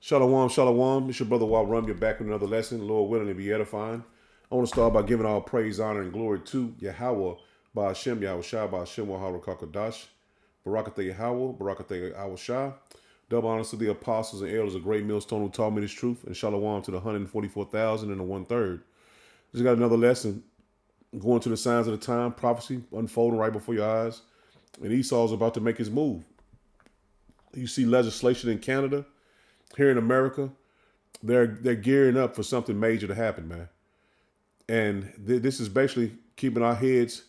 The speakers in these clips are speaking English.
Shalom, shalom. It's your brother Rum. You're back with another lesson. Lord willing to be edifying. I want to start by giving all praise, honor, and glory to Yahweh, by Hashem, Yahweh Shah, by Hashem, Wahara Kakadash, Barakatah Yahweh, Barakatah Yahweh Shah. Double honors to the apostles and elders of Great Millstone who taught me this truth, and shalom to the 144,000 and the 1/3. Just got another lesson going to the signs of the time, prophecy unfolding right before your eyes, and Esau's about to make his move. You see legislation in Canada. Here in America, they're gearing up for something major to happen, man. And this is basically keeping our heads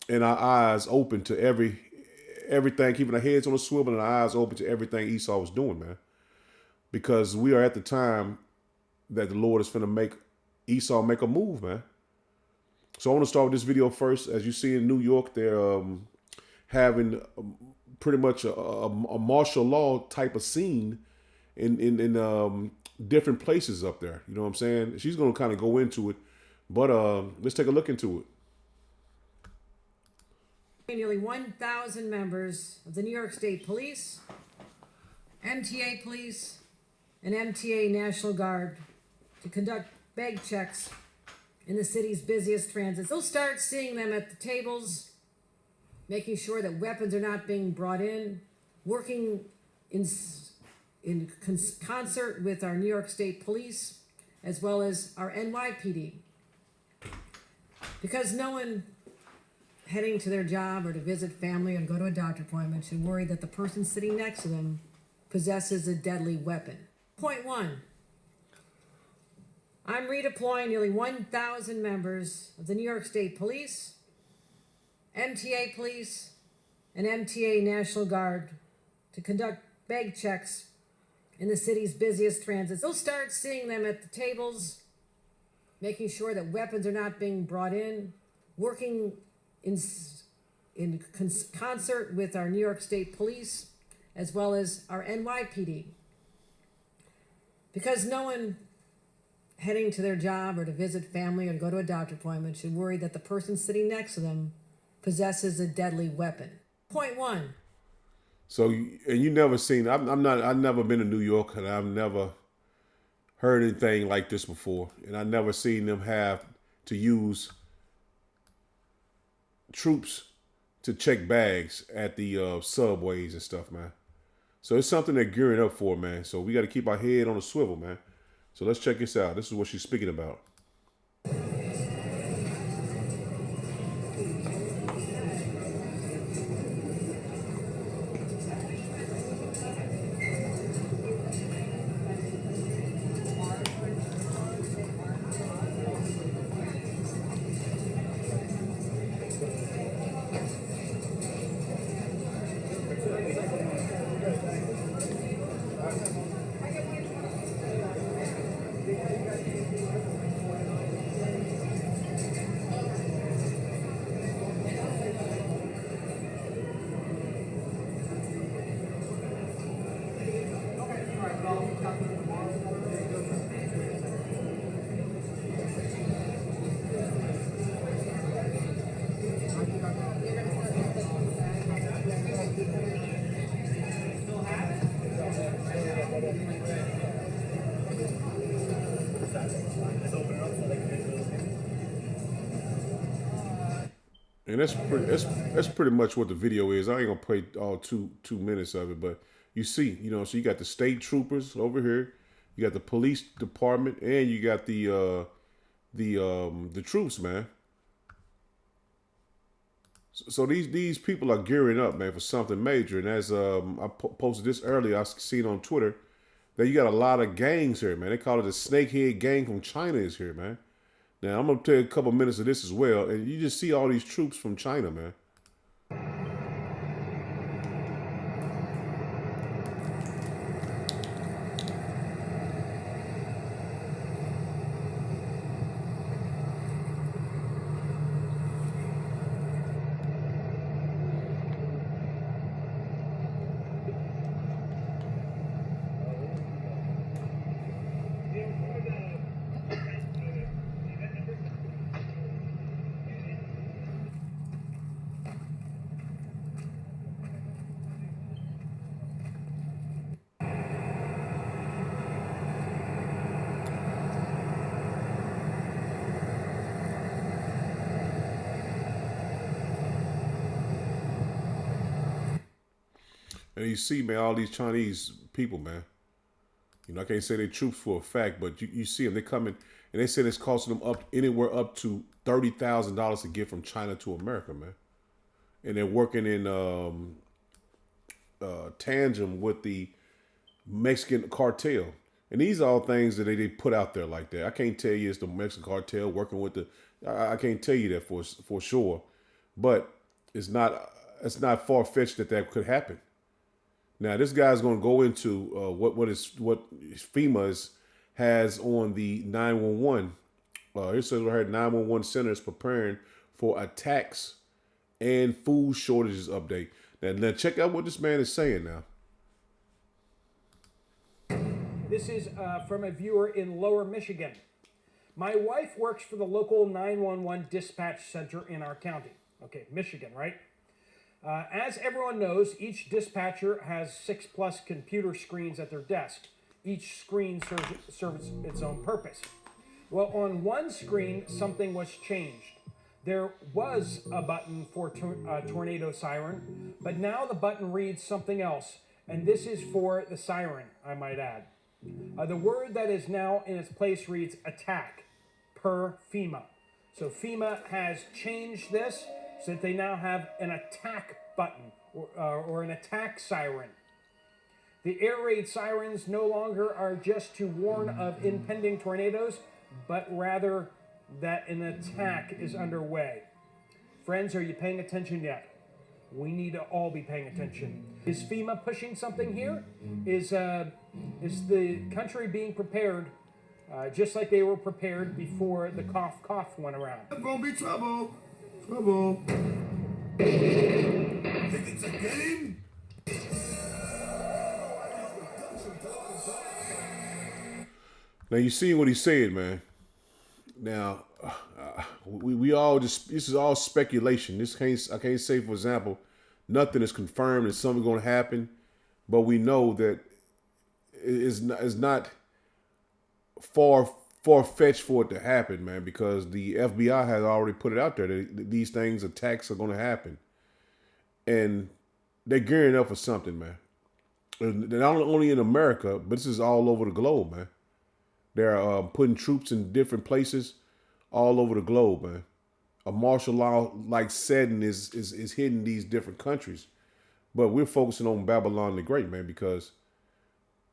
and our eyes open to everything, keeping our heads on a swivel and our eyes open to everything Esau was doing, man. Because we are at the time that the Lord is finna make Esau make a move, man. So I want to start with this video first. As you see in New York, they're having pretty much a martial law type of scene in different places up there. You know what I'm saying? She's going to kind of go into it, but let's take a look into it. Nearly 1,000 members of the New York State Police, MTA Police, and MTA National Guard to conduct bag checks in the city's busiest transits. They'll start seeing them at the tables, making sure that weapons are not being brought in, working in concert with our New York State Police, as well as our NYPD. Because no one heading to their job or to visit family or go to a doctor appointment should worry that the person sitting next to them possesses a deadly weapon. Point one, I'm redeploying nearly 1,000 members of the New York State Police, MTA Police, and MTA National Guard to conduct bag checks in the city's busiest transits. They'll start seeing them at the tables, making sure that weapons are not being brought in, working in concert with our New York State Police, as well as our NYPD. Because no one heading to their job or to visit family or to go to a doctor appointment should worry that the person sitting next to them possesses a deadly weapon. Point one. So, and you never seen, I've never been to New York, and I've never heard anything like this before. And I've never seen them have to use troops to check bags at the subways and stuff, man. So it's something they're gearing up for, man. So we got to keep our head on a swivel, man. So let's check this out. This is what she's speaking about. And that's pretty much what the video is. I ain't gonna play all two minutes of it, but you see, so you got the state troopers over here, you got the police department, and you got the troops, man. So these people are gearing up, man, for something major. And as I posted this earlier, I seen on Twitter that you got a lot of gangs here, man. They call it the Snakehead Gang from China is here, man. Now, I'm going to take a couple minutes of this as well. And you just see all these troops from China, man. And you see, man, all these Chinese people, man. You know, I can't say they troops for a fact, but you see them. They coming, and they said it's costing them up anywhere up to $30,000 to get from China to America, man. And they're working in tandem with the Mexican cartel. And these are all things that they put out there like that. I can't tell you it's the Mexican cartel working with the. I can't tell you that for sure, but it's not far fetched that could happen. Now this guy's going to go into what FEMA has on the 911. It says we heard 911 center is preparing for attacks and food shortages update. Now check out what this man is saying now. This is from a viewer in Lower Michigan. My wife works for the local 911 dispatch center in our county. Okay, Michigan, right? As everyone knows, each dispatcher has 6+ computer screens at their desk. Each screen serves its own purpose. Well, on one screen, something was changed. There was a button for tornado siren, but now the button reads something else, and this is for the siren, I might add. The word that is now in its place reads attack, per FEMA. So FEMA has changed this so that they now have an attack button or an attack siren. The air raid sirens no longer are just to warn of impending tornadoes, but rather that an attack is underway. Friends, are you paying attention yet? We need to all be paying attention. Is FEMA pushing something here? Is the country being prepared just like they were prepared before the cough went around? There's gonna be trouble. Trouble. Think it's a game? Now you see what he said, man. Now we all just, this is all speculation. I can't say, for example, nothing is confirmed that something's going to happen, but we know that it's not far fetched for it to happen, man, because the FBI has already put it out there that these attacks are going to happen, and they're gearing up for something, man. They're not only in America, but this is all over the globe, man. They're putting troops in different places all over the globe, man. A martial law like setting is hitting these different countries, but we're focusing on Babylon the Great, man, because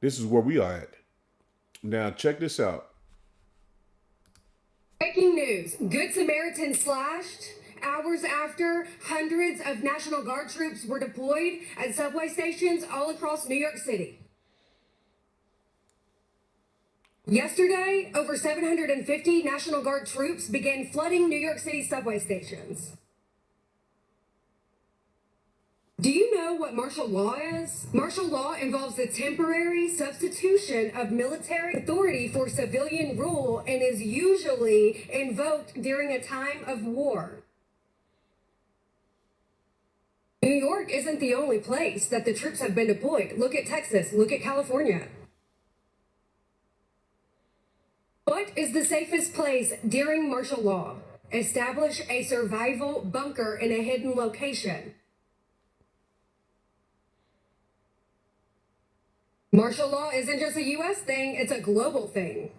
this is where we are at. Now check this out. Breaking news. Good Samaritan slashed. Hours after, hundreds of National Guard troops were deployed at subway stations all across New York City. Yesterday, over 750 National Guard troops began flooding New York City subway stations. Do you know what martial law is? Martial law involves the temporary substitution of military authority for civilian rule and is usually invoked during a time of war. New York isn't the only place that the troops have been deployed. Look at Texas, look at California. What is the safest place during martial law? Establish a survival bunker in a hidden location. Martial law isn't just a U.S. thing, it's a global thing.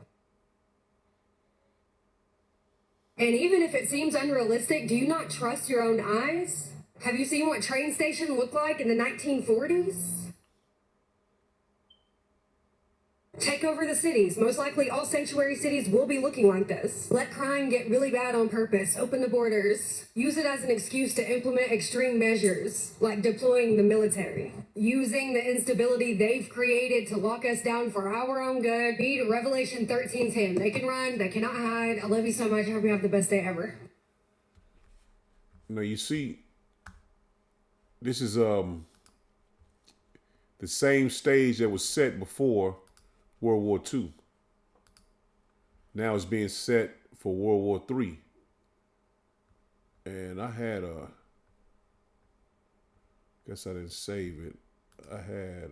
And even if it seems unrealistic, do you not trust your own eyes? Have you seen what train station looked like in the 1940s? Take over the cities. Most likely all sanctuary cities will be looking like this. Let crime get really bad on purpose. Open the borders. Use it as an excuse to implement extreme measures, like deploying the military. Using the instability they've created to lock us down for our own good. Read Revelation 13:10. They can run, they cannot hide. I love you so much. I hope you have the best day ever. Now you see, this is the same stage that was set before World War II. Now it's being set for World War III. And I had guess I didn't save it. I had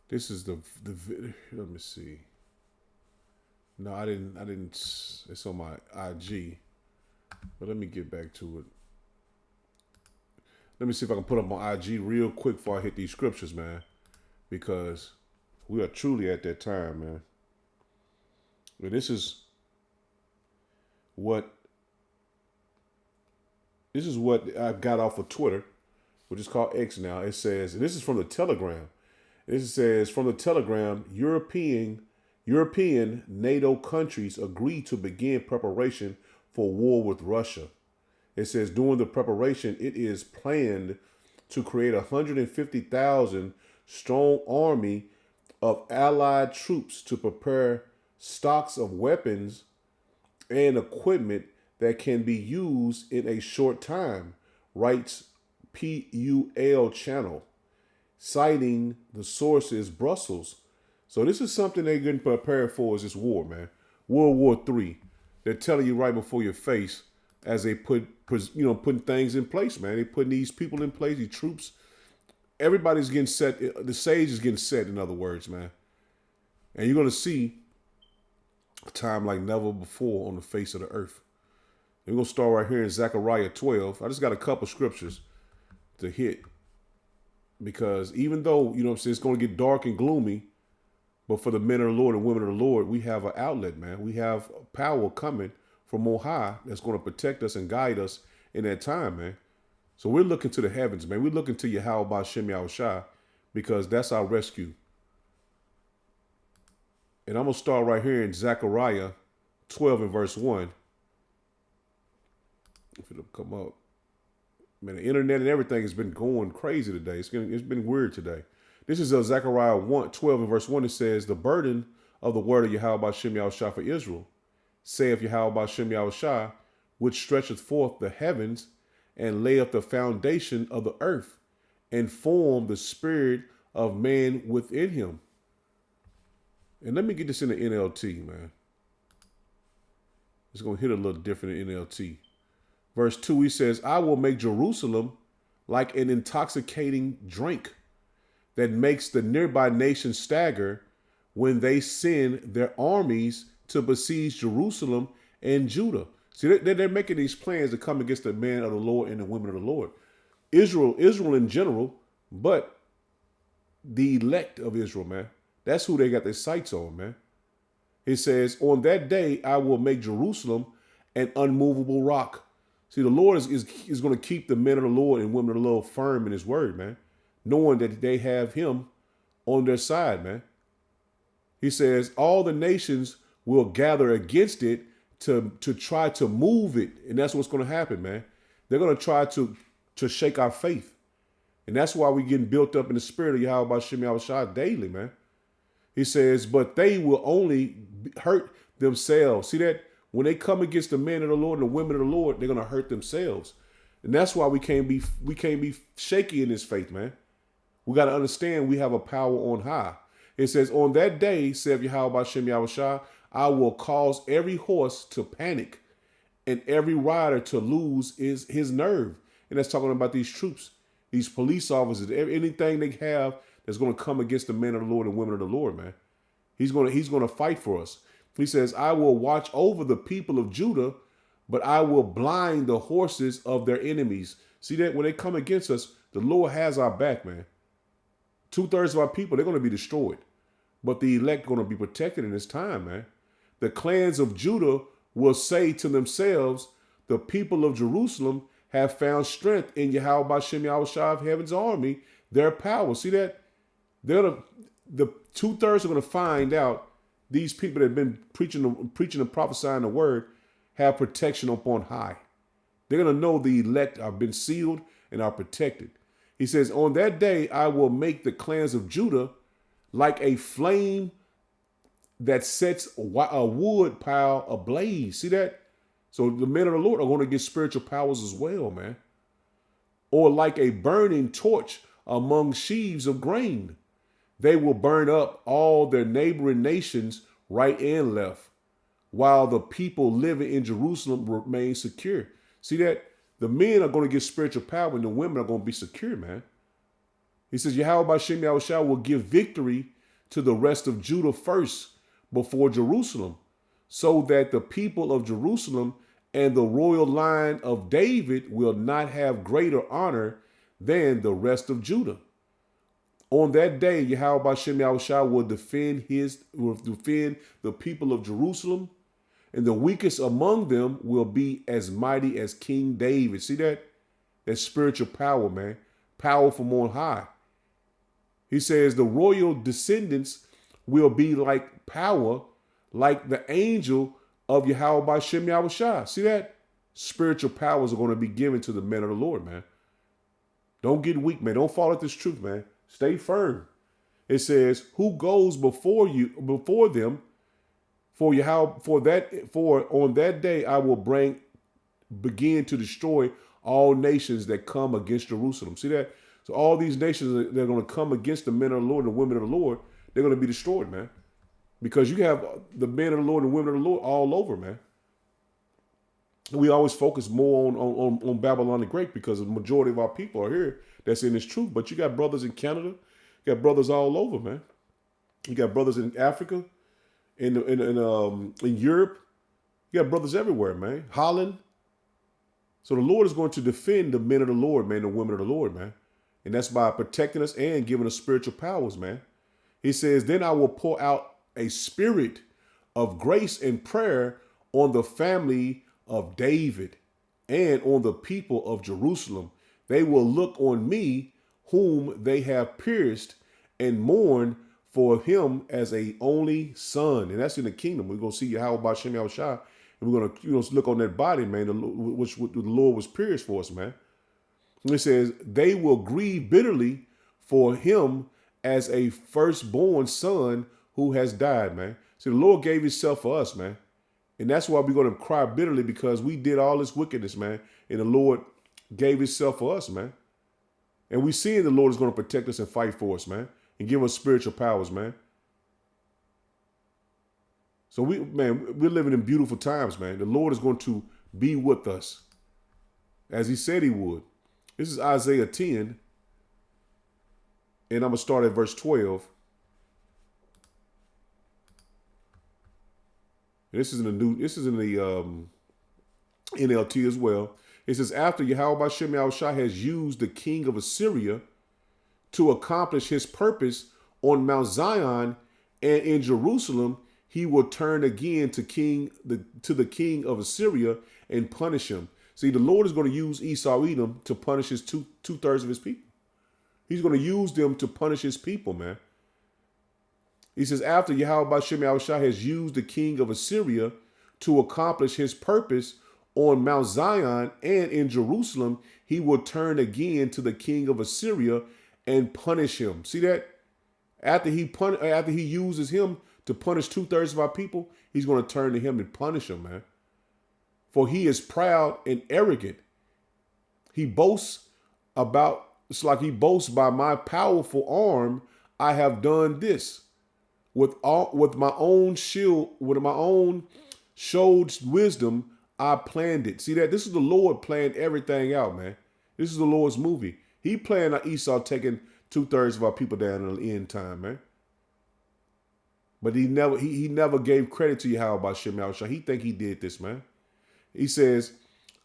this is the let me see. No, I didn't, it's on my IG. But let me get back to it. Let me see if I can put up my IG real quick before I hit these scriptures, man. Because we are truly at that time, man. And this is what I got off of Twitter, which is called X now. It says, and this is from the Telegram. It says, from the Telegram, European NATO countries agree to begin preparation for war with Russia. It says during the preparation, it is planned to create 150,000 strong army of allied troops to prepare stocks of weapons and equipment that can be used in a short time, writes PUL channel, citing the sources Brussels. So this is something they're getting prepared for, is this war, man. World War III. They're telling you right before your face as they putting things in place, man. They putting these people in place, these troops. Everybody's getting set. The stage is getting set, in other words, man. And you're going to see a time like never before on the face of the earth. We're going to start right here in Zechariah 12. I just got a couple scriptures to hit. Because even though, it's going to get dark and gloomy, but for the men of the Lord and women of the Lord, we have an outlet, man. We have power coming from on high that's going to protect us and guide us in that time, man. So we're looking to the heavens, man. We're looking to Yahweh Ba'Shem Yahushua because that's our rescue. And I'm going to start right here in Zechariah 12 and verse 1. If it'll come up. Man, the internet and everything has been going crazy today. It's been weird today. This is Zechariah 12 and verse 1. It says, the burden of the word of Yahweh Ba'Shem Yahushua for Israel, saith Yahweh Ba'Shem Yahushua, which stretcheth forth the heavens and layeth the foundation of the earth and formed the spirit of man within him. And let me get this in the NLT, man. It's going to hit a little different in NLT. Verse 2, he says, I will make Jerusalem like an intoxicating drink that makes the nearby nations stagger when they send their armies to besiege Jerusalem and Judah. See, they're making these plans to come against the men of the Lord and the women of the Lord. Israel in general, but the elect of Israel, man. That's who they got their sights on, man. It says, on that day, I will make Jerusalem an unmovable rock. See, the Lord is going to keep the men of the Lord and women of the Lord firm in his word, man, knowing that they have him on their side, man. He says, all the nations will gather against it to try to move it. And that's what's going to happen, man. They're going to try to shake our faith. And that's why we're getting built up in the spirit of Yahweh Ba'Shem Yahushua daily, man. He says, but they will only hurt themselves. See that? When they come against the men of the Lord and the women of the Lord, they're going to hurt themselves. And that's why we can't be shaky in this faith, man. We got to understand we have a power on high. It says, on that day, saith Yahweh Ba'Shem Yahushua, I will cause every horse to panic and every rider to lose his nerve. And that's talking about these troops, these police officers, anything they have that's going to come against the men of the Lord and women of the Lord, man. He's going to fight for us. He says, I will watch over the people of Judah, but I will blind the horses of their enemies. See that? When they come against us, the Lord has our back, man. 2/3 of our people, they're going to be destroyed. But the elect are going to be protected in this time, man. The clans of Judah will say to themselves, the people of Jerusalem have found strength in Yahweh Ba'Shem Yahushua of heaven's army, their power. See that? The 2/3 are going to find out these people that have been preaching and prophesying the word have protection upon high. They're going to know the elect have been sealed and are protected. He says, on that day, I will make the clans of Judah like a flame that sets a wood pile ablaze. See that? So the men of the Lord are going to get spiritual powers as well, man. Or like a burning torch among sheaves of grain. They will burn up all their neighboring nations right and left, while the people living in Jerusalem remain secure. See that? The men are going to get spiritual power and the women are going to be secure, man. He says, Yahweh Ba'Shem Yahushua will give victory to the rest of Judah first before Jerusalem, so that the people of Jerusalem and the royal line of David will not have greater honor than the rest of Judah. On that day, Yahweh Bashem Yahushua will defend the people of Jerusalem, and the weakest among them will be as mighty as King David. See that? That spiritual power, man. Power from on high. He says the royal descendants will be like power, like the angel of Yahweh Bashem Yahushua. See that? Spiritual powers are going to be given to the men of the Lord, man. Don't get weak, man. Don't fall at this truth, man. Stay firm. It says, who goes before them, for on that day I will begin to destroy all nations that come against Jerusalem. See that? So all these nations that are going to come against the men of the Lord and the women of the Lord, they're going to be destroyed, man. Because you have the men of the Lord and women of the Lord all over, man. We always focus more on Babylon the Great because the majority of our people are here that's in this truth. But you got brothers in Canada, you got brothers all over, man. You got brothers in Africa, in Europe. You got brothers everywhere, man. Holland. So the Lord is going to defend the men of the Lord, man, the women of the Lord, man. And that's by protecting us and giving us spiritual powers, man. He says, then I will pour out a spirit of grace and prayer on the family of David and on the people of Jerusalem. They will look on me whom they have pierced and mourn for him as a only son. And that's in the kingdom. We're going to see Yahweh Bashem Yahushua, and we're going to look on that body, man, which the Lord was pierced for us, man. And it says, they will grieve bitterly for him as a firstborn son who has died, man. See, the Lord gave himself for us, man. And that's why we're going to cry bitterly, because we did all this wickedness, man. And the Lord gave himself for us, man. And we see the Lord is going to protect us and fight for us, man. And give us spiritual powers, man. So we're living in beautiful times, man. The Lord is going to be with us as he said he would. This is Isaiah 10. And I'm going to start at verse 12. This is in the NLT as well. It says, after Yahweh Bashem Yahushua has used the king of Assyria to accomplish his purpose on Mount Zion and in Jerusalem, he will turn again to the king of Assyria and punish him. See, the Lord is going to use Esau Edom to punish his two-thirds of his people. He's going to use them to punish his people, man. He says, after Yahweh Bashem Yahushua has used the king of Assyria to accomplish his purpose on Mount Zion and in Jerusalem, he will turn again to the king of Assyria and punish him. See that? After he uses him to punish two-thirds of our people, he's going to turn to him and punish him, man. For he is proud and arrogant. He boasts it's like he boasts, by my powerful arm, I have done this. With my own showed wisdom, I planned it. See that? This is the Lord planned everything out, man. This is the Lord's movie. He planned on Esau taking two-thirds of our people down in the end time, man. But he never gave credit to Yahweh Bashem Yahushua. He think he did this, man. He says,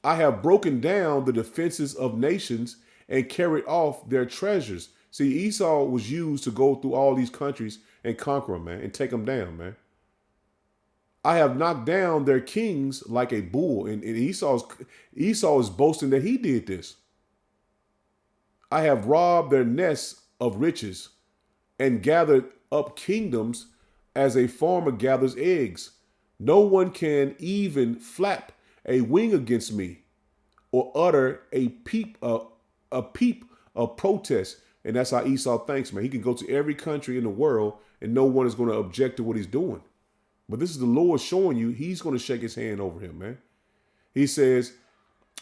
I have broken down the defenses of nations and carried off their treasures. See, Esau was used to go through all these countries and conquer them, man, and take them down, man. I have knocked down their kings like a bull. And Esau is boasting that he did this. I have robbed their nests of riches and gathered up kingdoms as a farmer gathers eggs. No one can even flap a wing against me or utter a peep of protest. And that's how Esau thinks, man. He can go to every country in the world and no one is going to object to what he's doing. But this is the Lord showing you he's going to shake his hand over him, man. He says,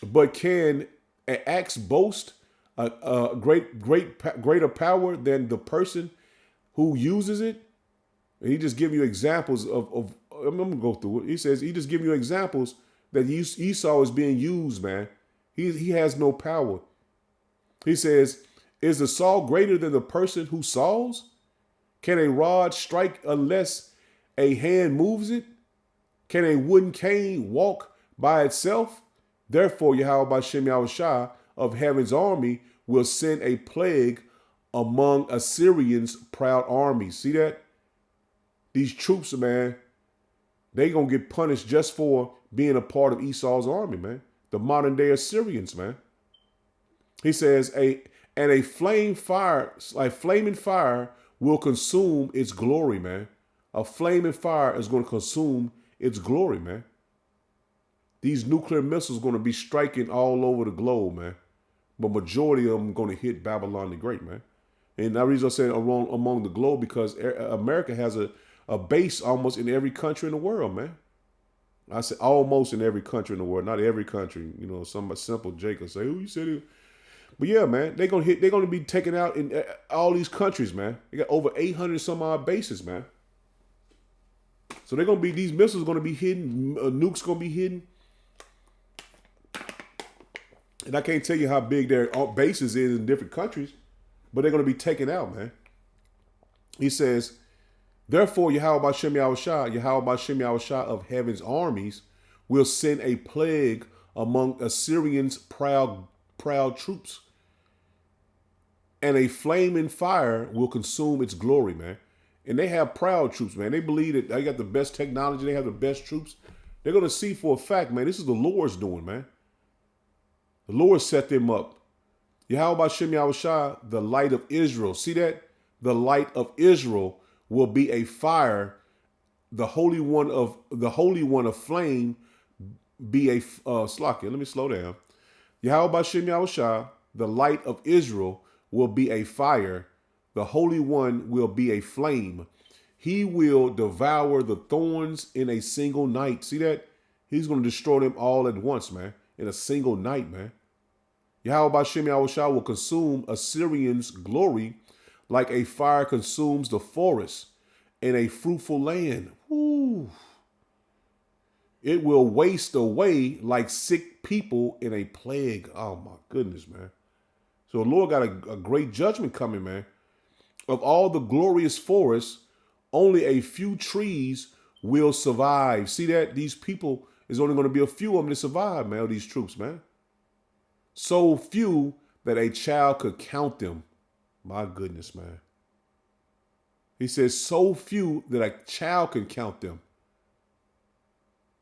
but can an axe boast a greater power than the person who uses it? And he just give you examples of I'm going to go through it. He says, he just give you examples that Esau is being used, man. He has no power. He says, is the saw greater than the person who saws? Can a rod strike unless a hand moves it? Can a wooden cane walk by itself. Therefore, Yahweh Bashem Yahushua of heaven's army will send a plague among Assyrians' proud armies. See that? These troops, man, they going to get punished just for being a part of Esau's army, man. The modern day Assyrians, man. He says, and a flame fire, like flaming fire, will consume its glory, man. A flaming fire is going to consume its glory, man. These nuclear missiles are going to be striking all over the globe, man. But majority of them going to hit Babylon the Great, man. And the reason I said among the globe, because America has a base almost in every country in the world, man. I said almost in every country in the world, not every country. You know, some simple Jacob say, "Who you said it?" But yeah, man, they're gonna be taken out in all these countries, man. They got over 800 some odd bases, man. So they're gonna be, these missiles gonna be hidden, nukes gonna be hidden, and I can't tell you how big their bases is in different countries, but they're gonna be taken out, man. He says, therefore, Yahweh Bashem Yahushua of heaven's armies will send a plague among Assyrians' proud troops, and a flaming fire will consume its glory, man. And they have proud troops, man. They believe that they got the best technology, they have the best troops. They're going to see for a fact, man, this is the Lord's doing, man. The Lord set them up. Yahweh Bashem Yahushua, the light of Israel. See that? The light of Israel will be a fire. The Holy One of flame be a slakia. Let me slow down. Yahweh Bashem Yahushua, the light of Israel, will be a fire. The Holy One will be a flame. He will devour the thorns in a single night. See that? He's going to destroy them all at once, man. In a single night, man. Yahweh Bashem Yahushua will consume Assyrians' glory like a fire consumes the forest in a fruitful land. Woo. It will waste away like sick people in a plague. Oh, my goodness, man. So the Lord got a great judgment coming, man. Of all the glorious forests, only a few trees will survive. See that? These people, there's only going to be a few of them to survive, man, these troops, man. So few that a child could count them. My goodness, man. He says so few that a child can count them.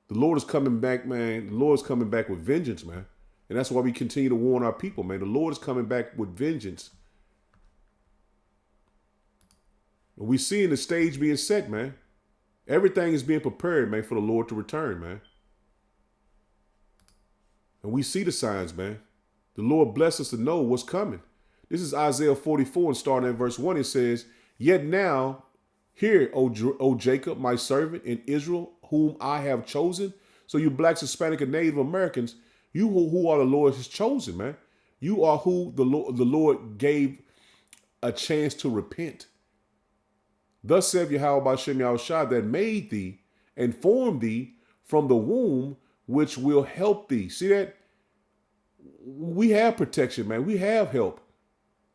The Lord is coming back, man. The Lord is coming back with vengeance, man. And that's why we continue to warn our people, man. The Lord is coming back with vengeance. And we seeing the stage being set, man. Everything is being prepared, man, for the Lord to return, man. And we see the signs, man. The Lord bless us to know what's coming. This is Isaiah 44, and starting at verse 1, it says, yet now, hear, O Jacob, my servant, in Israel, whom I have chosen. So you blacks, Hispanic, and Native Americans, you who are the Lord has chosen, man. You are who the Lord gave a chance to repent. Thus saith Yahweh Bashem Yahushua that made thee and formed thee from the womb, which will help thee. See that? We have protection, man. We have help.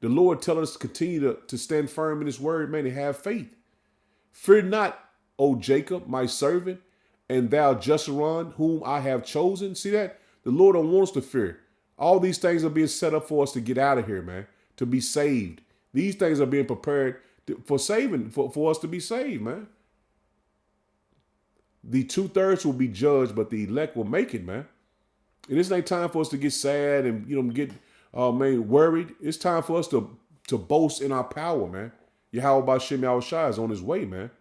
The Lord telling us to continue to stand firm in his word, man, and have faith. Fear not, O Jacob, my servant, and thou Jeshurun, whom I have chosen. See that? The Lord don't want us to fear. All these things are being set up for us to get out of here, man, to be saved. These things are being prepared for saving, for us to be saved, man. The 2/3 will be judged, but the elect will make it, man. And this ain't time for us to get sad and, get, worried. It's time for us to boast in our power, man. Yahweh Bashem Yahushua is on his way, man.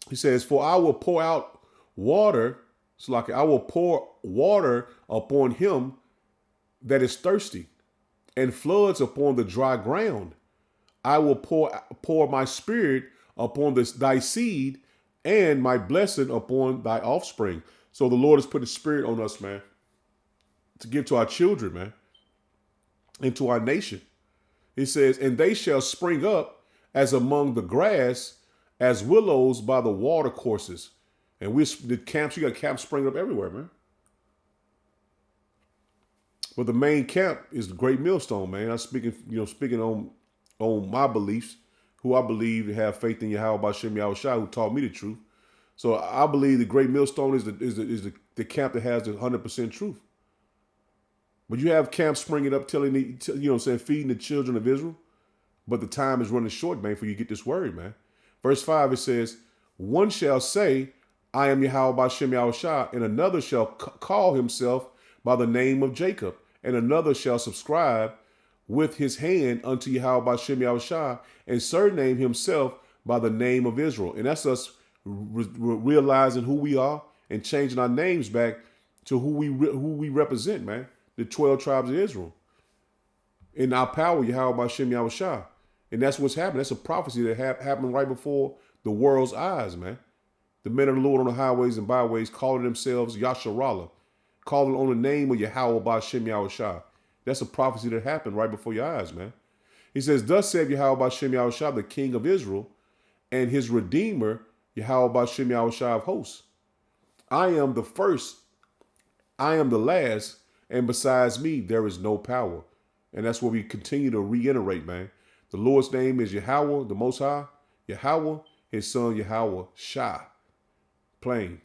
He says, for I will pour out water. It's like I will pour water upon him that is thirsty, and floods upon the dry ground. I will pour my spirit upon thy seed, and my blessing upon thy offspring. So the Lord has put his spirit on us, man, to give to our children, man, and to our nation. He says, and they shall spring up as among the grass, as willows by the water courses. And the camps, you got camps springing up everywhere, man. But the main camp is the Great Millstone, man. I'm speaking on my beliefs, who I believe have faith in Yahweh Bashem Yahushua, who taught me the truth. So I believe the great millstone is the camp that has the 100% truth. But you have camps springing up telling feeding the children of Israel. But the time is running short, man, for you to get this word, man. Verse 5, it says, one shall say, I am Yahweh Ba'Shem Yahushua, and another shall call himself by the name of Jacob, and another shall subscribe with his hand unto Yahweh Ba'Shem Yahushua, and surname himself by the name of Israel. And that's us realizing who we are and changing our names back to who we represent, man. The 12 tribes of Israel. In our power, Yahweh Ba'Shem Yahushua. And that's what's happening. That's a prophecy that happened right before the world's eyes, man. The men of the Lord on the highways and byways calling themselves Yasharallah, calling on the name of Yahweh Ba'Shem Yahushua. That's a prophecy that happened right before your eyes, man. He says, thus saith Yahweh Ba'Shem Yahushua, the king of Israel, and his redeemer, Yahweh Ba'Shem Yahushua of hosts. I am the first, I am the last, and besides me, there is no power. And that's what we continue to reiterate, man. The Lord's name is Yahweh, the Most High, Yahweh, his son Yahweh Shah. Plain.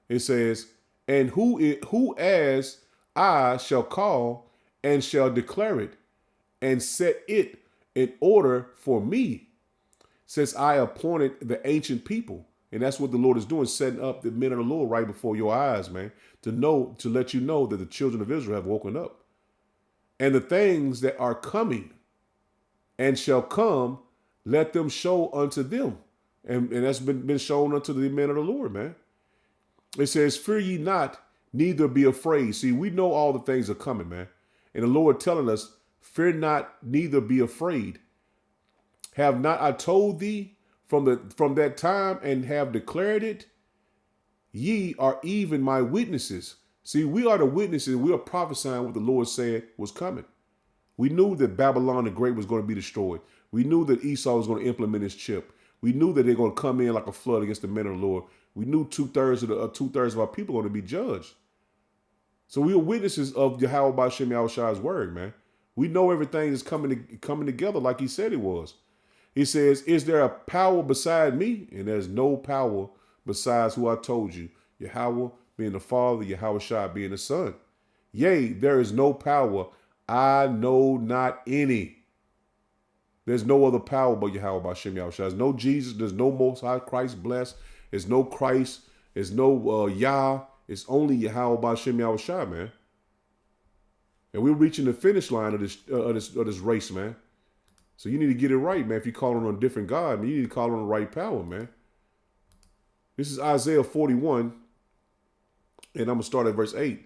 It says, and who as I shall call and shall declare it and set it in order for me, since I appointed the ancient people. And that's what the Lord is doing, setting up the men of the Lord right before your eyes, man, to let you know that the children of Israel have woken up. And the things that are coming and shall come, let them show unto them. And that's been shown unto the men of the Lord, man. It says, fear ye not, neither be afraid. See, we know all the things are coming, man. And the Lord telling us, fear not, neither be afraid. Have not I told thee from that time and have declared it? Ye are even my witnesses. See, we are the witnesses. We are prophesying what the Lord said was coming. We knew that Babylon the Great was going to be destroyed. We knew that Esau was going to implement his chip. We knew that they're going to come in like a flood against the men of the Lord. We knew two-thirds of our people were going to be judged. So we are witnesses of Yahweh Ba'Shem Yahushua's word, man. We know everything is coming together like he said it was. He says, is there a power beside me? And there's no power besides who I told you. Yahweh being the Father, Yahushua being the Son. Yea, there is no power. I know not any. There's no other power but Yahweh Ba'Shem Yahushua. There's no Jesus. There's no Most High Christ blessed. There's no Christ. There's no Yah. It's only Yahweh Ba'Shem Yahushua, man. And we're reaching the finish line of this race, man. So you need to get it right, man. If you're calling on a different God, man, you need to call on the right power, man. This is Isaiah 41, and I'm going to start at verse 8.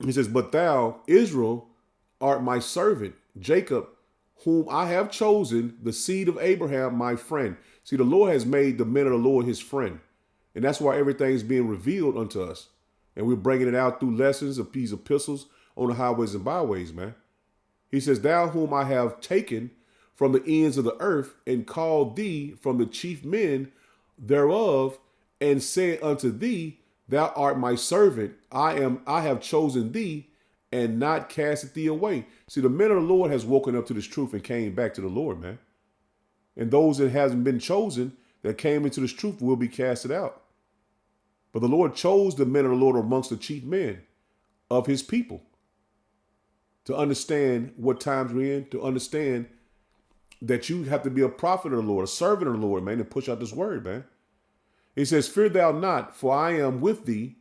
He says, but thou, Israel, art my servant, Jacob, whom I have chosen, the seed of Abraham, my friend. See, the Lord has made the men of the Lord his friend. And that's why everything's being revealed unto us. And we're bringing it out through lessons of these epistles on the highways and byways, man. He says, thou whom I have taken from the ends of the earth and called thee from the chief men thereof and said unto thee, thou art my servant. I have chosen thee and not casted thee away. See, the men of the Lord has woken up to this truth and came back to the Lord, man. And those that hasn't been chosen that came into this truth will be casted out. But the Lord chose the men of the Lord amongst the chief men of his people to understand what times we're in, to understand that you have to be a prophet of the Lord, a servant of the Lord, man, and push out this word, man. He says, fear thou not, for I am with thee.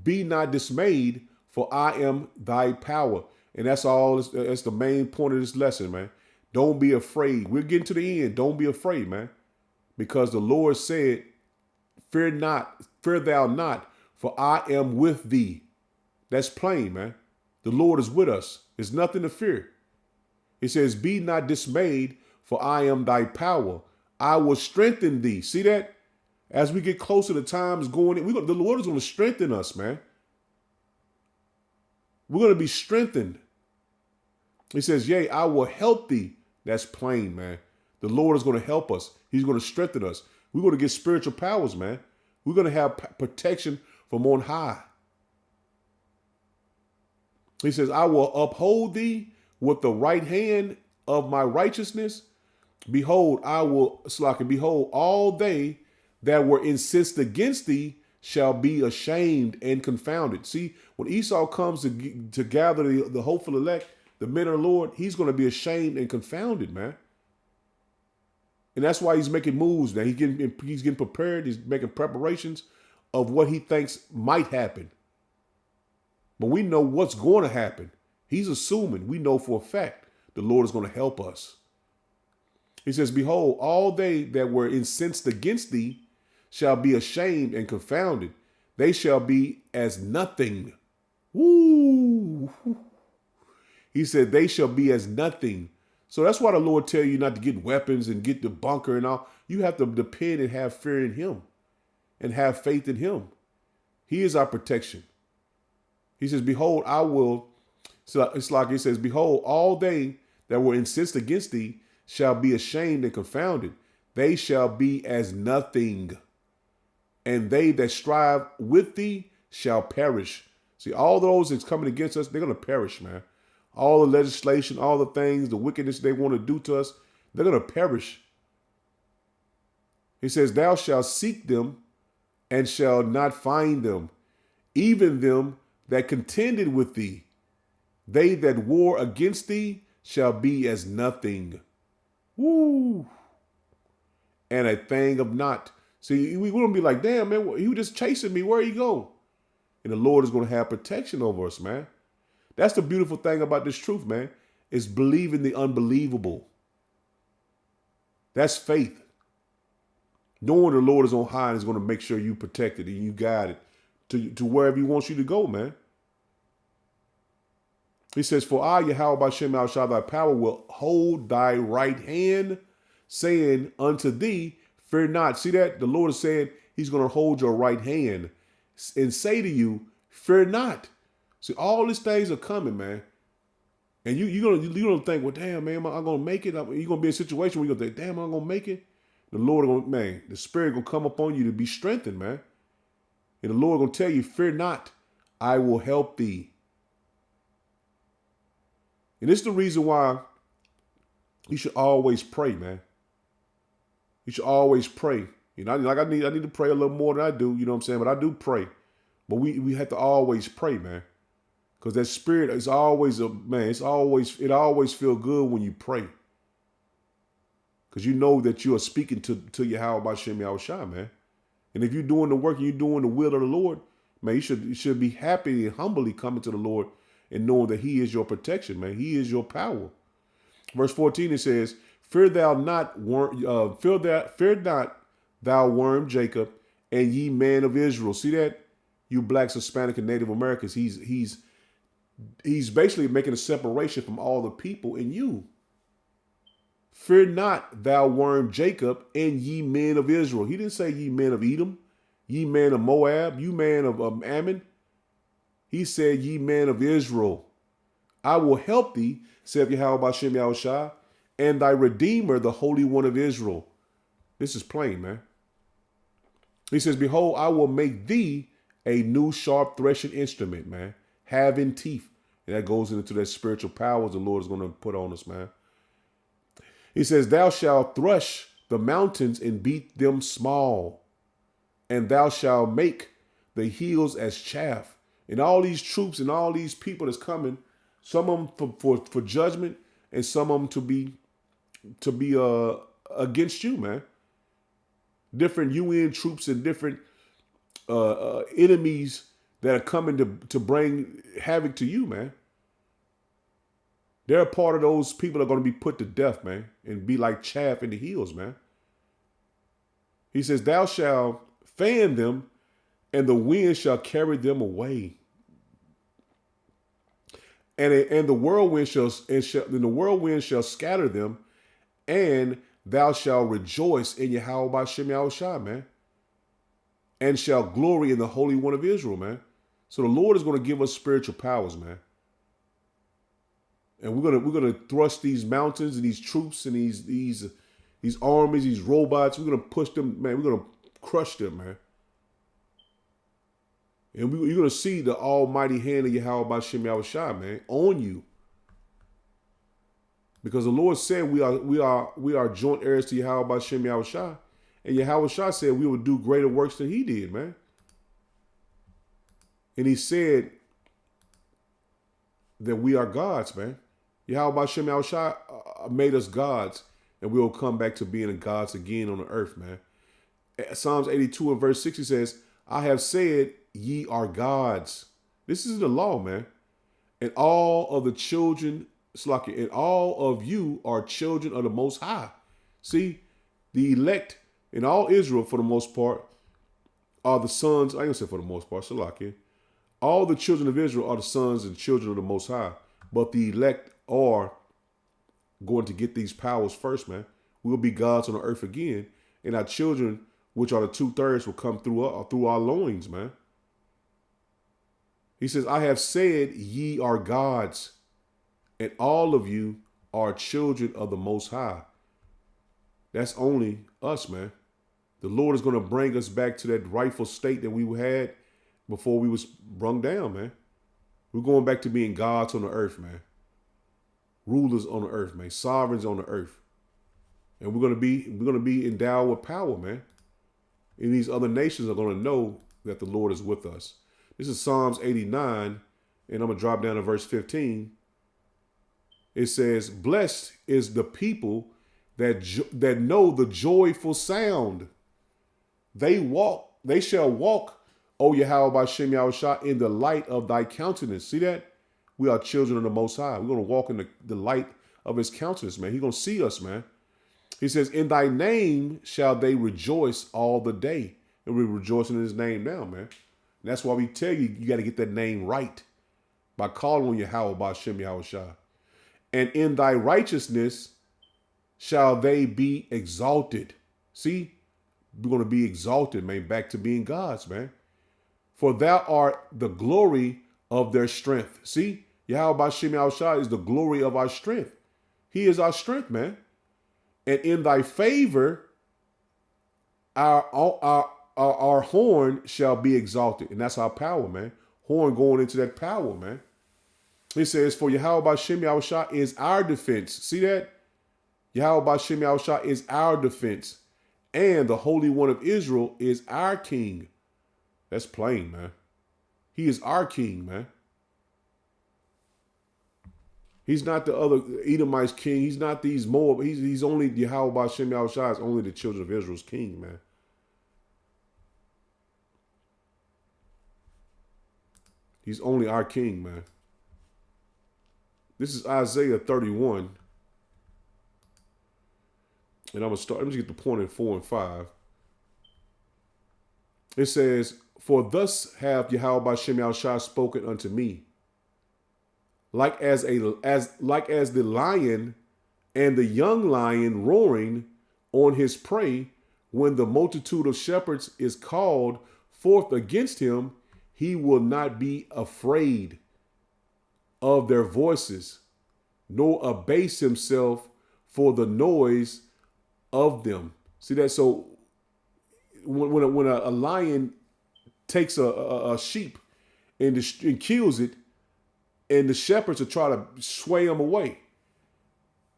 Be not dismayed, for I am thy power. And that's all. That's the main point of this lesson, man. Don't be afraid. We're getting to the end. Don't be afraid, man. Because the Lord said, fear thou not, for I am with thee. That's plain, man. The Lord is with us. There's nothing to fear. It says, be not dismayed, for I am thy power. I will strengthen thee. See that? As we get closer to times going in, the Lord is going to strengthen us, man. We're going to be strengthened. He says, yea, I will help thee. That's plain, man. The Lord is going to help us. He's going to strengthen us. We're going to get spiritual powers, man. We're going to have protection from on high. He says, I will uphold thee with the right hand of my righteousness. Behold, behold, all they that were incensed against thee shall be ashamed and confounded. See, when Esau comes to gather the hopeful elect, the men of the Lord, he's going to be ashamed and confounded, man. And that's why he's making moves now. He's getting prepared. He's making preparations of what he thinks might happen. But we know what's going to happen. He's assuming. We know for a fact the Lord is going to help us. He says, behold, all they that were incensed against thee shall be ashamed and confounded. They shall be as nothing. Woo! He said, they shall be as nothing. So that's why the Lord tell you not to get weapons and get the bunker and all. You have to depend and have fear in him and have faith in him. He is our protection. He says, behold, I will. So it's like he says, behold, all they that were incensed against thee shall be ashamed and confounded. They shall be as nothing. And they that strive with thee shall perish. See, all those that's coming against us, they're going to perish, man. All the legislation, all the things, the wickedness they want to do to us, they're going to perish. He says, thou shalt seek them and shall not find them, even them that contended with thee. They that war against thee shall be as nothing. Woo! And a thing of naught. See, we're going to be like, damn, man, he was just chasing me. Where he go? And the Lord is going to have protection over us, man. That's the beautiful thing about this truth, man, is believing the unbelievable. That's faith. Knowing the Lord is on high and is going to make sure you protected and you guided to wherever he wants you to go, man. He says, for I, Yahweh Bashem Al-Shah, thy power will hold thy right hand, saying unto thee, fear not. See that? The Lord is saying he's going to hold your right hand and say to you, fear not. See, all these things are coming, man. And you're gonna think, well, damn, man, I'm gonna make it. You're gonna be in a situation where you're gonna think, damn, I'm gonna make it. The Lord the Spirit gonna come upon you to be strengthened, man. And the Lord gonna tell you, fear not, I will help thee. And this is the reason why you should always pray, man. You should always pray. You know, like I need to pray a little more than I do, you know what I'm saying? But I do pray. But we have to always pray, man. Because that spirit is always it always feel good when you pray. Because you know that you are speaking to Yahweh Bashem Yahushua, man. And if you're doing the work and you're doing the will of the Lord, man, you should be happy and humbly coming to the Lord and knowing that he is your protection, man. He is your power. Verse 14, it says, fear not thou worm Jacob, and ye man of Israel. See that? You blacks, Hispanic, and Native Americans, he's basically making a separation from all the people in you. Fear not, thou worm Jacob, and ye men of Israel. He didn't say ye men of Edom, ye men of Moab, you man of Ammon. He said, ye men of Israel. I will help thee, saith Yahweh Bashem Yahushua, and thy Redeemer, the Holy One of Israel. This is plain, man. He says, behold, I will make thee a new sharp threshing instrument, man, having teeth. And that goes into that spiritual powers the Lord is going to put on us, man. He says, thou shalt thresh the mountains and beat them small, and thou shalt make the hills as chaff. And all these troops and all these people that's coming, some of them for judgment and some of them to be against you, man. Different UN troops and different enemies that are coming to bring havoc to you, man. They're a part of those people that are going to be put to death, man, and be like chaff in the hills, man. He says, thou shalt fan them, and the wind shall carry them away. And the whirlwind shall scatter them, and thou shalt rejoice in Yahweh Bashem Yahushua, man, and shall glory in the Holy One of Israel, man. So the Lord is going to give us spiritual powers, man. And we're gonna thrust these mountains and these troops and these armies, these robots. We're gonna push them, man. We're gonna crush them, man. And you're gonna see the almighty hand of Yahweh Bashem Yahushua, man, on you. Because the Lord said we are joint heirs to Yahweh Bashem Yahushua, And Yahweh Shah said we would do greater works than he did, man. And he said that we are gods, man. Yahweh Shem Yahweh Shah made us gods, and we will come back to being gods again on the earth, man. Psalms 82 and verse 60 says, I have said ye are gods. This is the law, man. And all of the children, Slaki, and all of you are children of the Most High. See, the elect in all Israel, for the most part, are the sons. I ain't gonna say for the most part, Slaki. All the children of Israel are the sons and children of the Most High. But the elect are going to get these powers first, man. We'll be gods on the earth again. And our children, which are the 2/3, will come through our loins, man. He says, I have said ye are gods, and all of you are children of the Most High. That's only us, man. The Lord is going to bring us back to that rightful state that we had before we was brung down, man. We're going back to being gods on the earth, man. Rulers on the earth, man. Sovereigns on the earth. And we're going to be endowed with power, man. And these other nations are going to know that the Lord is with us. This is Psalms 89, and I'm going to drop down to verse 15. It says, blessed is the people that know the joyful sound. They shall walk, O Yahweh by Shem Yahushua, in the light of thy countenance. See that? We are children of the Most High. We're going to walk in the light of his countenance, man. He's going to see us, man. He says, in thy name shall they rejoice all the day. And we're rejoicing in his name now, man. And that's why we tell you, you got to get that name right by calling on Yahweh by Shem Yahushua. And in thy righteousness shall they be exalted. See, we're going to be exalted, man, back to being gods, man. For thou art the glory of their strength. See, Yahweh Bashem Yahushua is the glory of our strength. He is our strength, man. And in thy favor, our horn shall be exalted. And that's our power, man. Horn going into that power, man. He says, for Yahweh Bashem Yahushua is our defense. See that? Yahweh Bashem Yahushua is our defense. And the Holy One of Israel is our king. That's plain, man. He is our king, man. He's not the other Edomite's king. He's not these Moab. He's only Yahweh Bashem Yahushua is only the children of Israel's king, man. He's only our king, man. This is Isaiah 31. And I'm going to start. Let me get the point in 4 and 5. It says, for thus hath Yahweh Bashem Yahushua spoken unto me. Like as the lion and the young lion roaring on his prey, when the multitude of shepherds is called forth against him, he will not be afraid of their voices, nor abase himself for the noise of them. See that? So when a lion takes a sheep and kills it, and the shepherds will try to sway them away.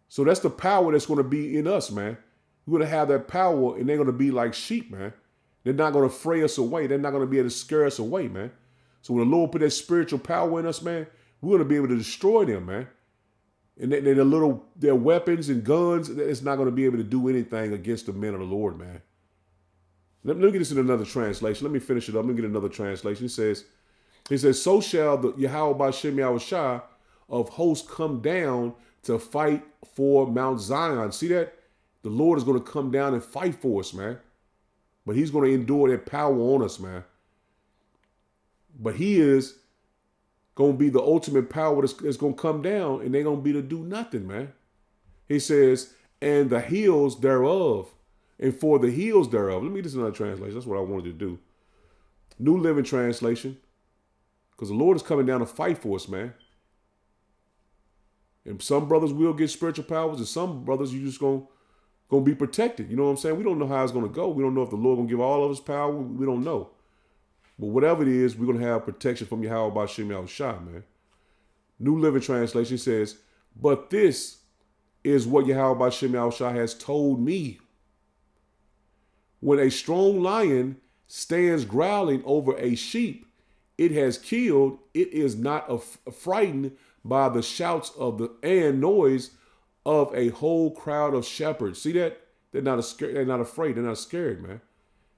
So that's the power that's going to be in us, man. We're going to have that power, and they're going to be like sheep, man. They're not going to fray us away. They're not going to be able to scare us away, man. So when the Lord put that spiritual power in us, man, we're going to be able to destroy them, man. And their weapons and guns, it's not going to be able to do anything against the men of the Lord, man. Let me get this in another translation. Let me finish it up. Let me get another translation. He says, so shall the Yahweh Bashem Yahushua of hosts come down to fight for Mount Zion. See that? The Lord is going to come down and fight for us, man. But he's going to endure that power on us, man. But he is going to be the ultimate power that's going to come down, and they're going to be to do nothing, man. He says, and the hills thereof, and for the hills thereof. Let me get this in another translation. That's what I wanted to do. New Living Translation. Because the Lord is coming down to fight for us, man. And some brothers will get spiritual powers, and some brothers you just gonna be protected. You know what I'm saying? We don't know how it's gonna go. We don't know if the Lord gonna give all of us power. We don't know. But whatever it is, we're gonna have protection from Yahweh Bashem Yahushua, man. New Living Translation says, but this is what Yahweh Bashem Yahushua has told me. When a strong lion stands growling over a sheep it has killed, it is not frightened by the shouts of the and noise of a whole crowd of shepherds. See that? They're not scared. They're not afraid. They're not scared, man.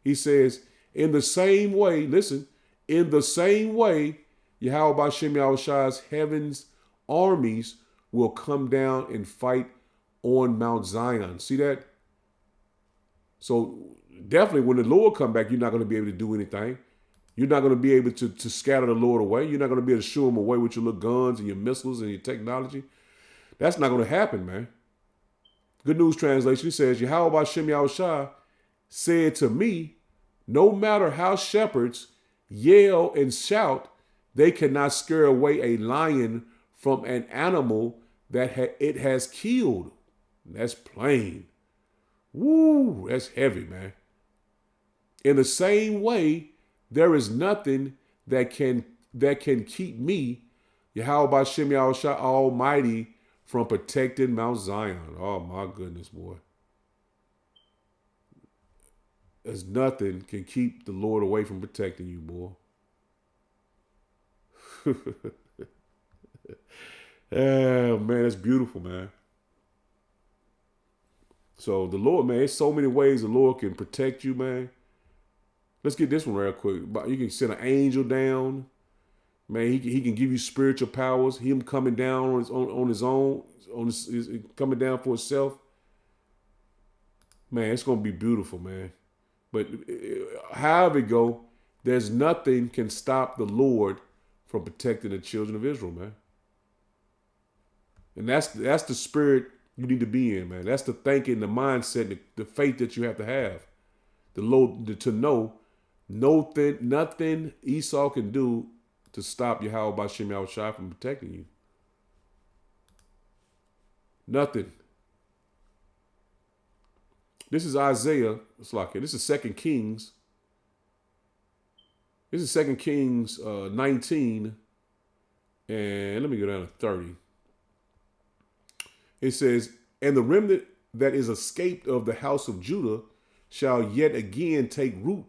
He says, in the same way, listen, in the same way, Yahweh B'Shem Yahushua's heaven's armies will come down and fight on Mount Zion. See that? So definitely when the Lord come back, you're not going to be able to do anything. You're not going to be able to scatter the Lord away. You're not going to be able to shoo him away with your little guns and your missiles and your technology. That's not going to happen, man. Good News Translation, it says, Yahweh B'Shem Yahushua said to me, no matter how shepherds yell and shout, they cannot scare away a lion from an animal that it has killed. That's plain. Woo, that's heavy, man. In the same way, there is nothing that can keep me, Yahweh B'Shem Yahushua Almighty, from protecting Mount Zion. Oh my goodness, boy. There's nothing can keep the Lord away from protecting you, boy. Oh, man, that's beautiful, man. So the Lord, man, there's so many ways the Lord can protect you, man. Let's get this one real quick. You can send an angel down. Man, he can give you spiritual powers. Him coming down on his own, coming down for himself. Man, it's going to be beautiful, man. But however it go, there's nothing can stop the Lord from protecting the children of Israel, man. And that's the spirit you need to be in, man. That's the thinking, the mindset, the faith that you have to have. The Lord to know nothing Esau can do to stop Yahweh B'Shem Yahushua from protecting you. Nothing. This is Isaiah. It's like this is 2 Kings. This is 2 Kings 19. And let me go down to 30. It says, and the remnant that is escaped of the house of Judah shall yet again take root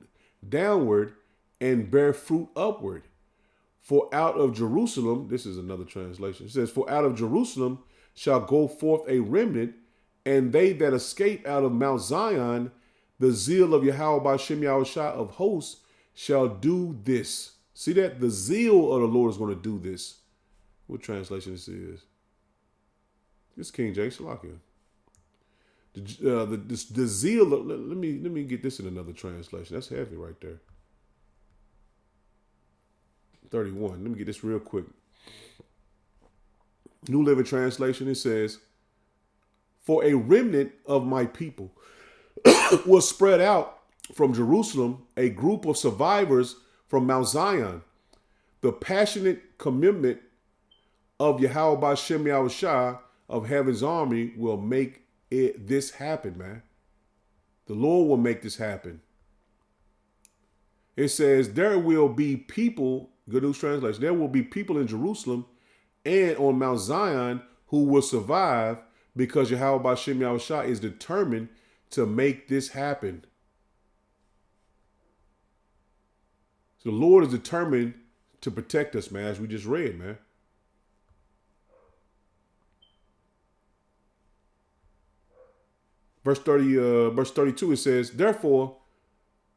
downward and bear fruit upward. For out of Jerusalem, this is another translation, it says, for out of Jerusalem shall go forth a remnant, and they that escape out of Mount Zion, the zeal of Yahweh B'Shem Yahushua of hosts shall do this. See that? The zeal of the Lord is going to do this. What translation this is? This King James Shalakia. The zeal. Let me get this in another translation. That's heavy right there. 31. Let me get this real quick. New Living Translation. It says, "For a remnant of my people was spread out from Jerusalem, a group of survivors from Mount Zion. The passionate commitment of Yahweh B'Shem Yahushua of heaven's army will make this happen, man. The Lord will make this happen." It says, there will be people, Good News Translation, there will be people in Jerusalem and on Mount Zion who will survive because Yahweh B'Shem Yahushua is determined to make this happen. So the Lord is determined to protect us, man, as we just read, man. Verse 32, it says, therefore,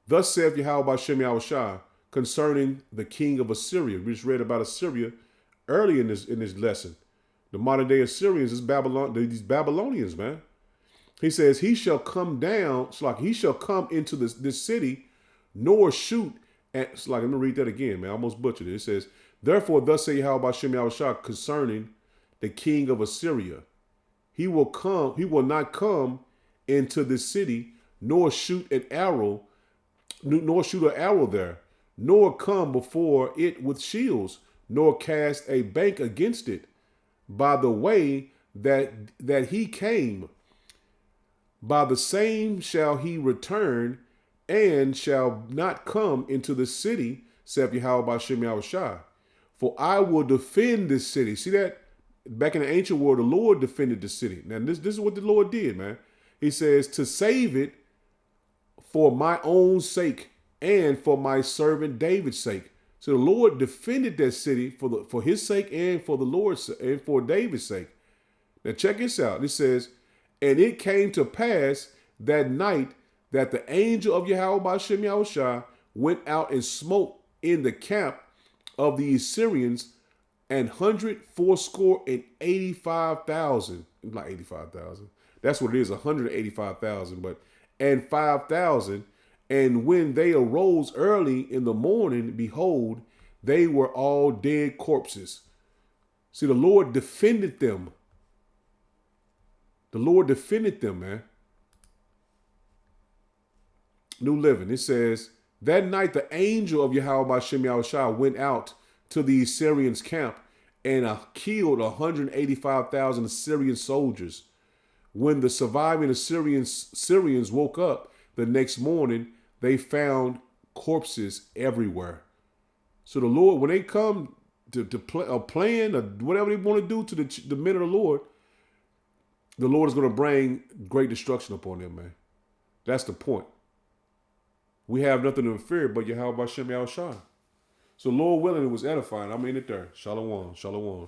thus saith Yahweh B'Shem Yahushua concerning the king of Assyria. We just read about Assyria early in this lesson. The modern day Assyrians is these Babylonians, man. He says, he shall come down, it's like he shall come into this city, nor shoot at, it's like, let me read that again, man. I almost butchered it. It says, therefore, thus say Yahweh B'Shem Yahushua concerning the king of Assyria. He will not come into this city, nor shoot an arrow there, nor come before it with shields, nor cast a bank against it. By the way that he came, by the same shall he return, and shall not come into the city, saith Yahweh B'Shem Yahushua. For I will defend this city. See that? Back in the ancient world, the Lord defended the city. Now this is what the Lord did, man. He says to save it for my own sake and for my servant David's sake. So the Lord defended that city for his sake and for the Lord's and for David's sake. Now check this out. It says, and it came to pass that night that the angel of Yahweh Ba'ashem Yahushua went out and smote in the camp of the Assyrians 185,000. Not 85,000. That's what it is, 185,000, but and 5,000. And when they arose early in the morning, behold, they were all dead corpses. See, the Lord defended them. The Lord defended them, man. New Living. It says, that night the angel of Yahweh Ba'ashem Yahushua went out to the Assyrians' camp and killed 185,000 Assyrian soldiers. When the surviving Syrians woke up the next morning, they found corpses everywhere. So the Lord, when they come to play a plan or whatever they want to do to the men of the Lord is going to bring great destruction upon them, man. That's the point. We have nothing to fear but Yahweh Ba'ashem Yahushua. So Lord willing, it was edifying. I'm in it there. Shalom. Shalom.